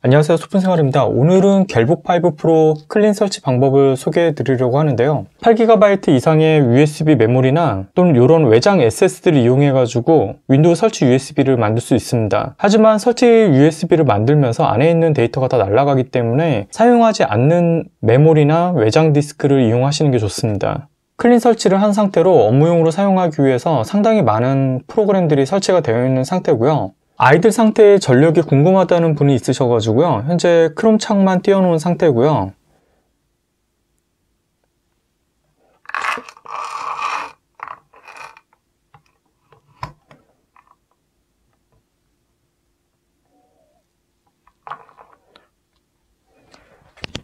안녕하세요, 소푼생활입니다. 오늘은 갤북5 프로 클린 설치 방법을 소개해 드리려고 하는데요. 8GB 이상의 USB 메모리나 또는 이런 외장 SSD를 이용해 가지고 윈도우 설치 USB를 만들 수 있습니다. 하지만 설치 USB를 만들면서 안에 있는 데이터가 다 날아가기 때문에 사용하지 않는 메모리나 외장 디스크를 이용하시는 게 좋습니다. 클린 설치를 한 상태로 업무용으로 사용하기 위해서 상당히 많은 프로그램들이 설치가 되어 있는 상태고요. 아이들 상태의 전력이 궁금하다는 분이 있으셔가지고요. 현재 크롬 창만 띄워놓은 상태고요.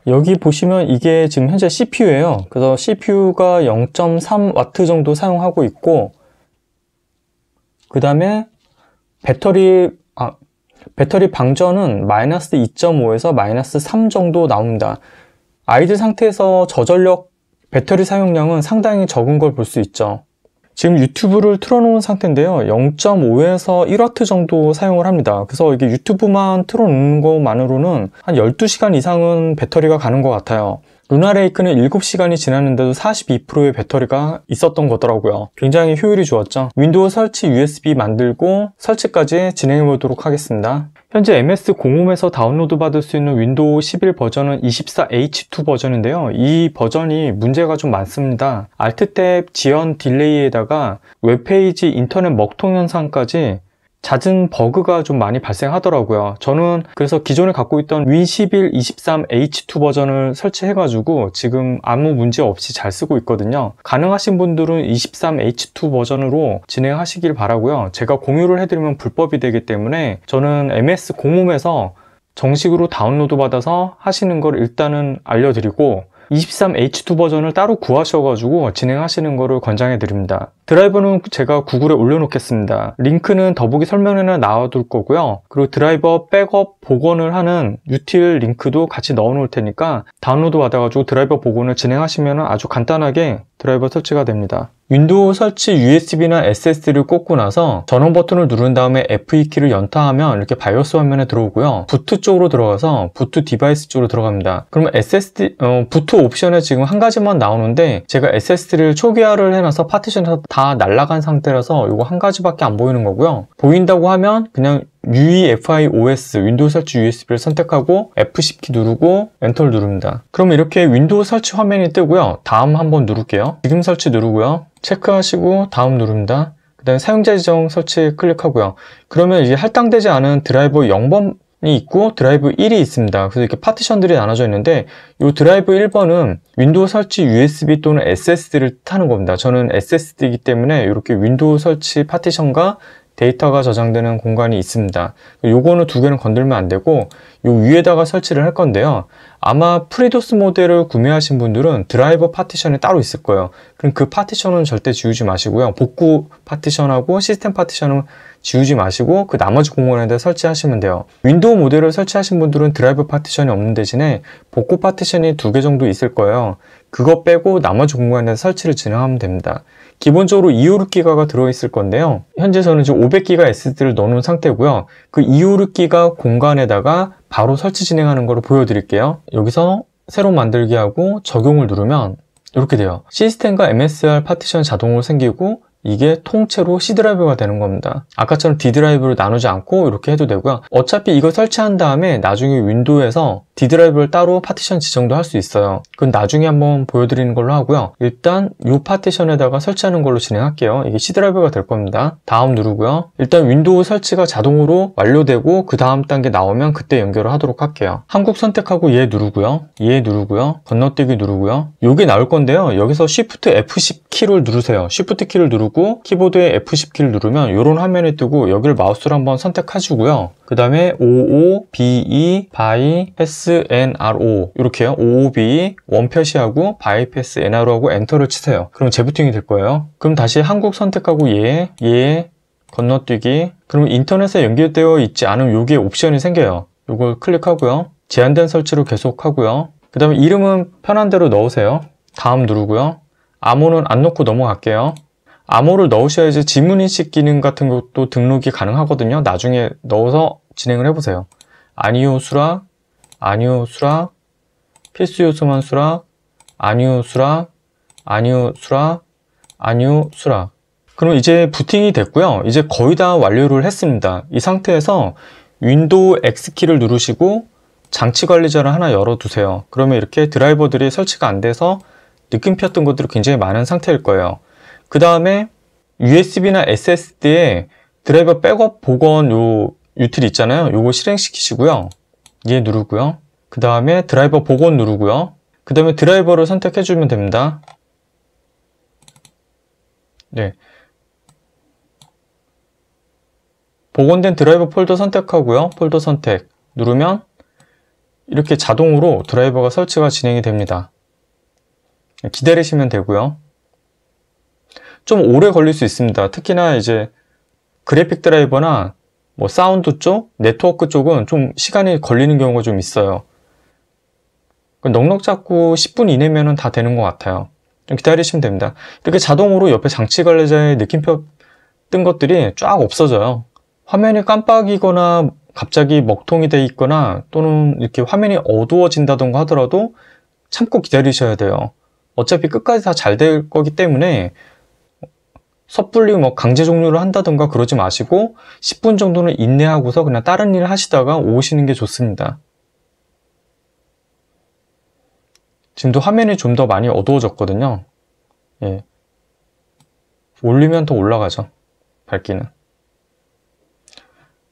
여기 보시면 이게 지금 현재 CPU예요. 그래서 CPU가 0.3W 정도 사용하고 있고, 그 다음에 배터리 방전은 마이너스 2.5에서 마이너스 3 정도 나옵니다. 아이들 상태에서 저전력 배터리 사용량은 상당히 적은 걸 볼 수 있죠. 지금 유튜브를 틀어놓은 상태인데요. 0.5에서 1W 정도 사용을 합니다. 그래서 이게 유튜브만 틀어놓는 것만으로는 한 12시간 이상은 배터리가 가는 것 같아요. 루나레이크는 7시간이 지났는데도 42%의 배터리가 있었던 거더라고요. 굉장히 효율이 좋았죠. 윈도우 설치 USB 만들고 설치까지 진행해 보도록 하겠습니다. 현재 MS-공홈에서 다운로드 받을 수 있는 윈도우 11 버전은 24H2 버전인데요. 이 버전이 문제가 좀 많습니다. Alt-탭 지연 딜레이에다가 웹페이지 인터넷 먹통 현상까지 잦은 버그가 좀 많이 발생하더라고요. 저는 그래서 기존에 갖고 있던 Win11 23H2 버전을 설치해가지고 지금 아무 문제 없이 잘 쓰고 있거든요. 가능하신 분들은 23H2 버전으로 진행하시길 바라고요. 제가 공유를 해드리면 불법이 되기 때문에 저는 MS-공홈에서 정식으로 다운로드 받아서 하시는 걸 일단은 알려드리고 23H2 버전을 따로 구하셔가지고 진행하시는 거를 권장해 드립니다. 드라이버는 제가 구글에 올려놓겠습니다. 링크는 더보기 설명에는 나와둘 거고요. 그리고 드라이버 백업 복원을 하는 util 링크도 같이 넣어 놓을 테니까 다운로드 받아가지고 드라이버 복원을 진행하시면 아주 간단하게 드라이버 설치가 됩니다. 윈도우 설치 USB나 SSD를 꽂고 나서 전원 버튼을 누른 다음에 F2키를 연타하면 이렇게 바이오스 화면에 들어오고요. 부트 쪽으로 들어가서 부트 디바이스 쪽으로 들어갑니다. 그러면 부트 옵션에 지금 한 가지만 나오는데 제가 SSD를 초기화를 해놔서 파티션에서 다 날아간 상태라서 이거 한 가지밖에 안 보이는 거고요. 보인다고 하면 그냥 UEFI-OS 윈도우 설치 USB를 선택하고 F10키 누르고 엔터를 누릅니다. 그럼 이렇게 윈도우 설치 화면이 뜨고요. 다음 한번 누를게요. 지금 설치 누르고요. 체크하시고 다음 누릅니다. 그 다음에 사용자 지정 설치 클릭하고요. 그러면 이제 할당되지 않은 드라이버 0번이 있고 드라이브 1이 있습니다. 그래서 이렇게 파티션들이 나눠져 있는데 이 드라이브 1번은 윈도우 설치 USB 또는 SSD를 뜻하는 겁니다. 저는 SSD이기 때문에 이렇게 윈도우 설치 파티션과 데이터가 저장되는 공간이 있습니다. 요거는 두 개는 건들면 안 되고 요 위에다가 설치를 할 건데요. 아마 프리도스 모델을 구매하신 분들은 드라이버 파티션이 따로 있을 거예요. 그럼 그 파티션은 절대 지우지 마시고요. 복구 파티션하고 시스템 파티션은 지우지 마시고 그 나머지 공간에다 설치하시면 돼요. 윈도우 모델을 설치하신 분들은 드라이버 파티션이 없는 대신에 복구 파티션이 2개 정도 있을 거예요. 그거 빼고 나머지 공간에다 설치를 진행하면 됩니다. 기본적으로 256기가가 들어있을 건데요. 현재 저는 지금 500기가 SSD를 넣어놓은 상태고요. 그 256기가 공간에다가 바로 설치 진행하는 거를 보여드릴게요. 여기서 새로 만들기 하고 적용을 누르면 이렇게 돼요. 시스템과 MSR 파티션 자동으로 생기고 이게 통째로 C 드라이브가 되는 겁니다. 아까처럼 D 드라이브를 나누지 않고 이렇게 해도 되고요. 어차피 이거 설치한 다음에 나중에 윈도우에서 D 드라이브를 따로 파티션 지정도 할 수 있어요. 그건 나중에 한번 보여드리는 걸로 하고요. 일단 이 파티션에다가 설치하는 걸로 진행할게요. 이게 C 드라이브가 될 겁니다. 다음 누르고요. 일단 윈도우 설치가 자동으로 완료되고 그 다음 단계 나오면 그때 연결을 하도록 할게요. 한국 선택하고 얘 누르고요. 얘 누르고요. 건너뛰기 누르고요. 요게 나올 건데요. 여기서 Shift F10 키를 누르세요. Shift 키를 누르고 키보드에 F10키를 누르면 이런 화면이 뜨고 여기를 마우스로 한번 선택하시고요. 그 다음에 OOBE by pass NRO 이렇게요. OOBE 원표시하고 by pass NRO하고 엔터를 치세요. 그럼 재부팅이 될 거예요. 그럼 다시 한국 선택하고 얘 건너뛰기. 그럼 인터넷에 연결되어 있지 않은 여기에 옵션이 생겨요. 이걸 클릭하고요. 제한된 설치로 계속하고요. 그 다음에 이름은 편한 대로 넣으세요. 다음 누르고요. 암호는 안 넣고 넘어갈게요. 암호를 넣으셔야지 지문인식 기능 같은 것도 등록이 가능하거든요. 나중에 넣어서 진행을 해보세요. 아니오 수락 아니오 수락, 필수 요소만 수락, 아니오 수락, 아니오 수락, 아니오 수락. 그럼 이제 부팅이 됐고요. 이제 거의 다 완료를 했습니다. 이 상태에서 윈도우 X키를 누르시고 장치 관리자를 하나 열어두세요. 그러면 이렇게 드라이버들이 설치가 안 돼서 느낌피었던 것들이 굉장히 많은 상태일 거예요. 그 다음에 USB나 SSD에 드라이버 백업 복원 요 유틸 있잖아요. 요거 실행시키시고요. 얘 누르고요. 그 다음에 드라이버 복원 누르고요. 그 다음에 드라이버를 선택해주면 됩니다. 네. 복원된 드라이버 폴더 선택하고요. 폴더 선택 누르면 이렇게 자동으로 드라이버가 설치가 진행이 됩니다. 기다리시면 되고요. 좀 오래 걸릴 수 있습니다. 특히나 이제 그래픽 드라이버나 뭐 사운드 쪽, 네트워크 쪽은 좀 시간이 걸리는 경우가 좀 있어요. 넉넉 잡고 10분 이내면 다 되는 것 같아요. 좀 기다리시면 됩니다. 이렇게 자동으로 옆에 장치 관리자의 느낌표 뜬 것들이 쫙 없어져요. 화면이 깜빡이거나 갑자기 먹통이 돼 있거나 또는 이렇게 화면이 어두워진다던가 하더라도 참고 기다리셔야 돼요. 어차피 끝까지 다 잘 될 거기 때문에 섣불리 뭐 강제 종료를 한다던가 그러지 마시고 10분 정도는 인내하고서 그냥 다른 일을 하시다가 오시는 게 좋습니다. 지금도 화면이 좀 더 많이 어두워졌거든요. 예. 올리면 더 올라가죠. 밝기는.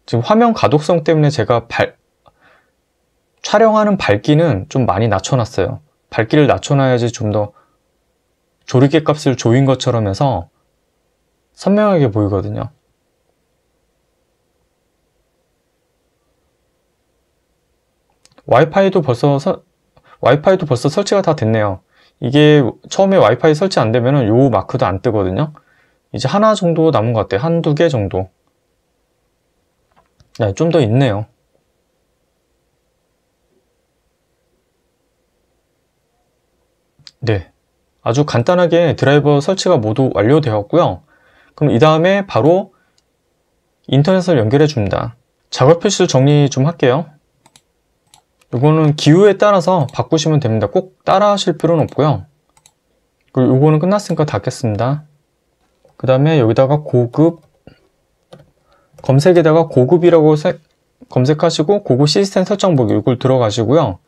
지금 화면 가독성 때문에 제가 촬영하는 밝기는 좀 많이 낮춰놨어요. 밝기를 낮춰놔야지 좀 더 조리개 값을 조인 것처럼 해서 선명하게 보이거든요. 와이파이도 벌써 설치가 다 됐네요. 이게 처음에 와이파이 설치 안 되면은 요 마크도 안 뜨거든요. 이제 하나 정도 남은 것 같아요. 한두 개 정도. 네, 좀 더 있네요. 네, 아주 간단하게 드라이버 설치가 모두 완료되었고요. 그럼 이 다음에 바로 인터넷을 연결해 줍니다. 작업 표시를 정리 좀 할게요. 이거는 기호에 따라서 바꾸시면 됩니다. 꼭 따라 하실 필요는 없고요. 그리고 이거는 끝났으니까 닫겠습니다. 그 다음에 여기다가 고급, 검색에다가 고급이라고 검색하시고 고급 시스템 설정 보기 이걸 들어가시고요.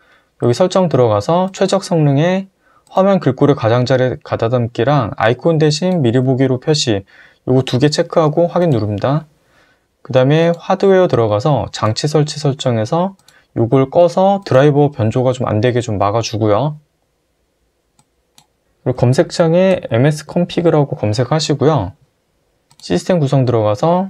여기 설정 들어가서 최적 성능의 화면 글꼴의 가장자리 가다듬기랑 아이콘 대신 미리 보기로 표시 요거 두 개 체크하고 확인 누릅니다. 그 다음에 하드웨어 들어가서 장치 설치 설정에서 요걸 꺼서 드라이버 변조가 좀 안되게 좀 막아주고요. 그리고 검색창에 msconfig라고 검색하시고요. 시스템 구성 들어가서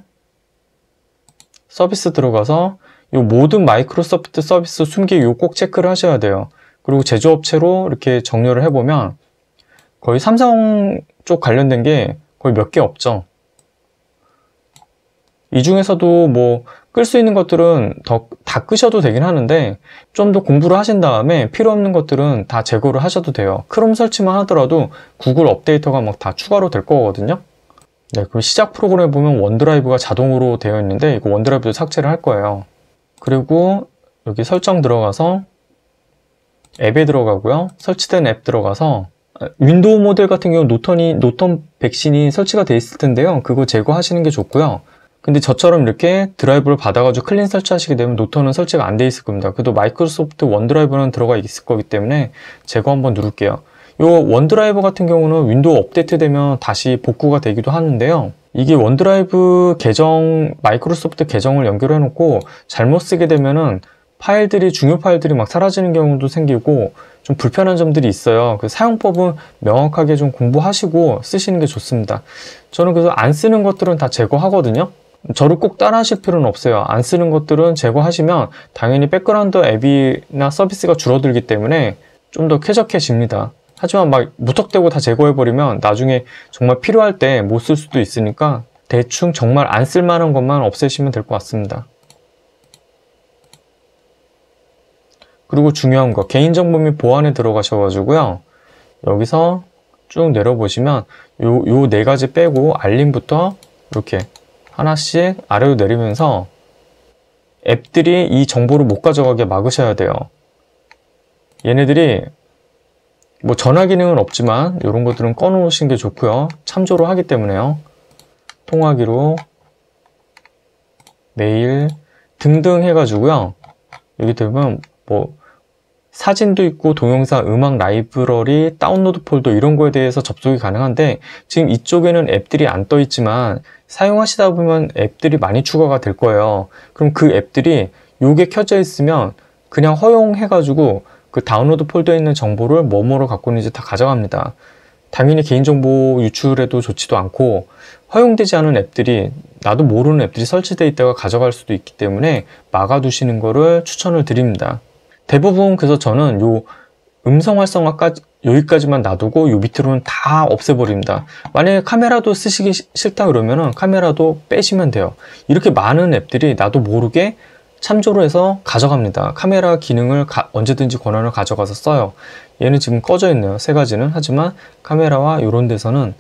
서비스 들어가서 요 모든 마이크로소프트 서비스 숨기기 요 꼭 체크를 하셔야 돼요. 그리고 제조업체로 이렇게 정렬을 해보면 거의 삼성 쪽 관련된 게 거의 몇 개 없죠. 이 중에서도 뭐 끌 수 있는 것들은 다 끄셔도 되긴 하는데 좀 더 공부를 하신 다음에 필요 없는 것들은 다 제거를 하셔도 돼요. 크롬 설치만 하더라도 구글 업데이터가 막 다 추가로 될 거거든요. 네, 그럼 시작 프로그램에 보면 원드라이브가 자동으로 되어 있는데 이거 원드라이브도 삭제를 할 거예요. 그리고 여기 설정 들어가서 앱에 들어가고요. 설치된 앱 들어가서 윈도우 모델 같은 경우 노턴 백신이 설치가 되어 있을 텐데요. 그거 제거하시는 게 좋고요. 근데 저처럼 이렇게 드라이브를 받아가지고 클린 설치하시게 되면 노턴은 설치가 안 돼 있을 겁니다. 그래도 마이크로소프트 원드라이브는 들어가 있을 거기 때문에 제거 한번 누를게요. 이 원드라이브 같은 경우는 윈도우 업데이트 되면 다시 복구가 되기도 하는데요. 이게 원드라이브 계정, 마이크로소프트 계정을 연결해 놓고 잘못 쓰게 되면은 중요 파일들이 막 사라지는 경우도 생기고 좀 불편한 점들이 있어요. 그 사용법은 명확하게 좀 공부하시고 쓰시는 게 좋습니다. 저는 그래서 안 쓰는 것들은 다 제거하거든요. 저를 꼭 따라 하실 필요는 없어요. 안 쓰는 것들은 제거하시면 당연히 백그라운드 앱이나 서비스가 줄어들기 때문에 좀 더 쾌적해집니다. 하지만 막 무턱대고 다 제거해버리면 나중에 정말 필요할 때 못 쓸 수도 있으니까 대충 정말 안 쓸만한 것만 없애시면 될 것 같습니다. 그리고 중요한 거, 개인정보 및 보안에 들어가셔가지고요. 여기서 쭉 내려보시면 요 네 가지 빼고 알림부터 이렇게 하나씩 아래로 내리면서 앱들이 이 정보를 못 가져가게 막으셔야 돼요. 얘네들이 뭐 전화 기능은 없지만 이런 것들은 꺼놓으시는 게 좋고요. 참조로 하기 때문에요. 통화기로 메일 등등 해가지고요. 여기 되면 뭐 사진도 있고 동영상, 음악 라이브러리, 다운로드 폴더 이런 거에 대해서 접속이 가능한데 지금 이쪽에는 앱들이 안 떠 있지만 사용하시다 보면 앱들이 많이 추가가 될 거예요. 그럼 그 앱들이 요게 켜져 있으면 그냥 허용해가지고 그 다운로드 폴더에 있는 정보를 뭐뭐로 갖고 있는지 다 가져갑니다. 당연히 개인정보 유출에도 좋지도 않고 허용되지 않은 앱들이 나도 모르는 앱들이 설치되어 있다가 가져갈 수도 있기 때문에 막아두시는 거를 추천을 드립니다. 대부분 그래서 저는 요 음성 활성화까지 여기까지만 놔두고 요 밑으로는 다 없애버립니다. 만약에 카메라도 쓰시기 싫다 그러면은 카메라도 빼시면 돼요. 이렇게 많은 앱들이 나도 모르게 참조로 해서 가져갑니다. 카메라 기능을 언제든지 권한을 가져가서 써요. 얘는 지금 꺼져 있네요. 세 가지는. 하지만 카메라와 이런 데서는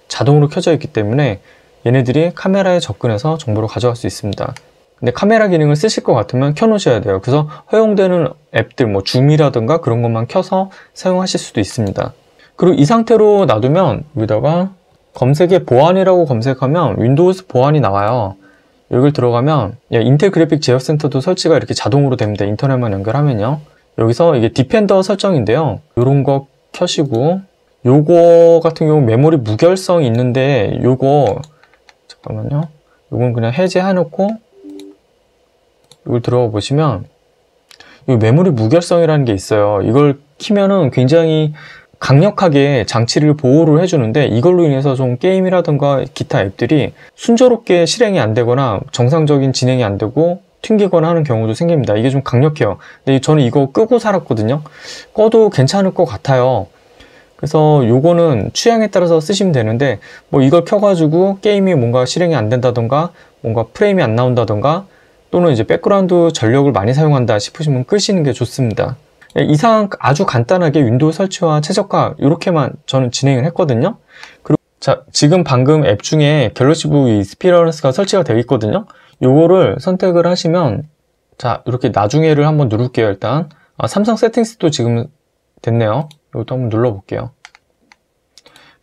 자동으로 켜져 있기 때문에 얘네들이 카메라에 접근해서 정보를 가져갈 수 있습니다. 근데 카메라 기능을 쓰실 것 같으면 켜놓으셔야 돼요. 그래서 허용되는 앱들, 뭐 줌이라든가 그런 것만 켜서 사용하실 수도 있습니다. 그리고 이 상태로 놔두면 여기다가 검색에 보안이라고 검색하면 윈도우즈 보안이 나와요. 여기를 들어가면 인텔 그래픽 제어 센터도 설치가 이렇게 자동으로 됩니다. 인터넷만 연결하면요. 여기서 이게 디펜더 설정인데요. 이런 거 켜시고 요거 같은 경우 메모리 무결성이 있는데 요거 잠깐만요. 요건 그냥 해제해놓고 이걸 들어가 보시면 이 메모리 무결성이라는 게 있어요. 이걸 키면은 굉장히 강력하게 장치를 보호를 해주는데 이걸로 인해서 좀 게임이라든가 기타 앱들이 순조롭게 실행이 안 되거나 정상적인 진행이 안 되고 튕기거나 하는 경우도 생깁니다. 이게 좀 강력해요. 근데 저는 이거 끄고 살았거든요. 꺼도 괜찮을 것 같아요. 그래서 요거는 취향에 따라서 쓰시면 되는데 뭐 이걸 켜가지고 게임이 뭔가 실행이 안 된다던가 뭔가 프레임이 안 나온다던가 또는 이제 백그라운드 전력을 많이 사용한다 싶으시면 끄시는 게 좋습니다. 이상 아주 간단하게 윈도우 설치와 최적화 이렇게만 저는 진행을 했거든요. 그리고 자, 지금 방금 앱 중에 갤럭시 북 익스피리언스가 설치가 되어 있거든요. 요거를 선택을 하시면 자, 이렇게 나중에를 한번 누를게요. 일단 삼성 세팅스도 지금 됐네요. 이것도 한번 눌러볼게요.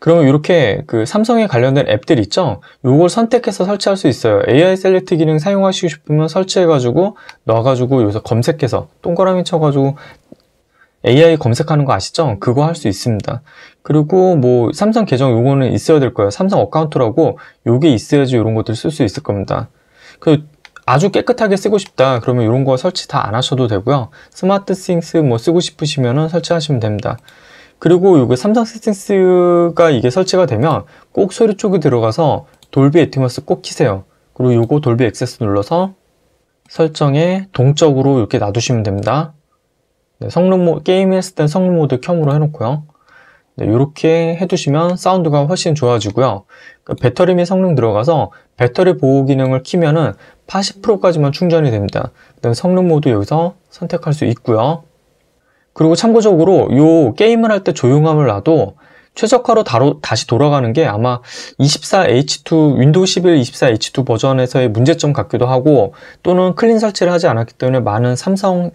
그러면 이렇게 그 삼성에 관련된 앱들 있죠? 요걸 선택해서 설치할 수 있어요. AI 셀렉트 기능 사용하시고 싶으면 설치해가지고 넣어가지고 여기서 검색해서 동그라미 쳐가지고 AI 검색하는 거 아시죠? 그거 할 수 있습니다. 그리고 뭐 삼성 계정 요거는 있어야 될 거예요. 삼성 어카운트라고 요게 있어야지 이런 것들 쓸 수 있을 겁니다. 그 아주 깨끗하게 쓰고 싶다 그러면 이런 거 설치 다 안 하셔도 되고요. 스마트 싱스 뭐 쓰고 싶으시면은 설치하시면 됩니다. 그리고 이게 삼성 세팅스가 이게 설치가 되면 꼭 소리 쪽에 들어가서 돌비 애트모스 꼭 키세요. 그리고 요거 돌비 액세스 눌러서 설정에 동적으로 이렇게 놔두시면 됩니다. 네, 게임 했을 땐 성능 모드 켬으로 해놓고요. 네, 이렇게 해두시면 사운드가 훨씬 좋아지고요. 배터리 및 성능 들어가서 배터리 보호 기능을 키면은 80%까지만 충전이 됩니다. 그다음에 성능 모드 여기서 선택할 수 있고요. 그리고 참고적으로 요 게임을 할 때 조용함을 놔도 최적화로 다시 돌아가는 게 아마 24H2 윈도우 11 24H2 버전에서의 문제점 같기도 하고 또는 클린 설치를 하지 않았기 때문에 많은 삼성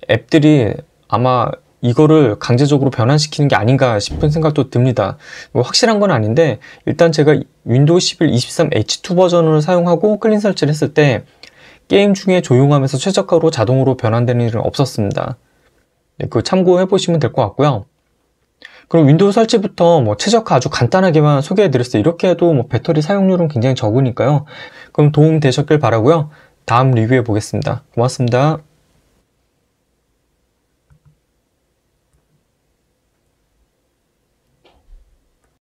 앱들이 아마 이거를 강제적으로 변환시키는 게 아닌가 싶은 생각도 듭니다. 확실한 건 아닌데 일단 제가 윈도우 11 23H2 버전을 사용하고 클린 설치를 했을 때 게임 중에 조용함에서 최적화로 자동으로 변환되는 일은 없었습니다. 네, 그거 참고해 보시면 될 것 같고요. 그럼 윈도우 설치부터 뭐 최적화 아주 간단하게만 소개해 드렸어요. 이렇게 해도 뭐 배터리 사용률은 굉장히 적으니까요. 그럼 도움 되셨길 바라고요. 다음 리뷰해 보겠습니다. 고맙습니다.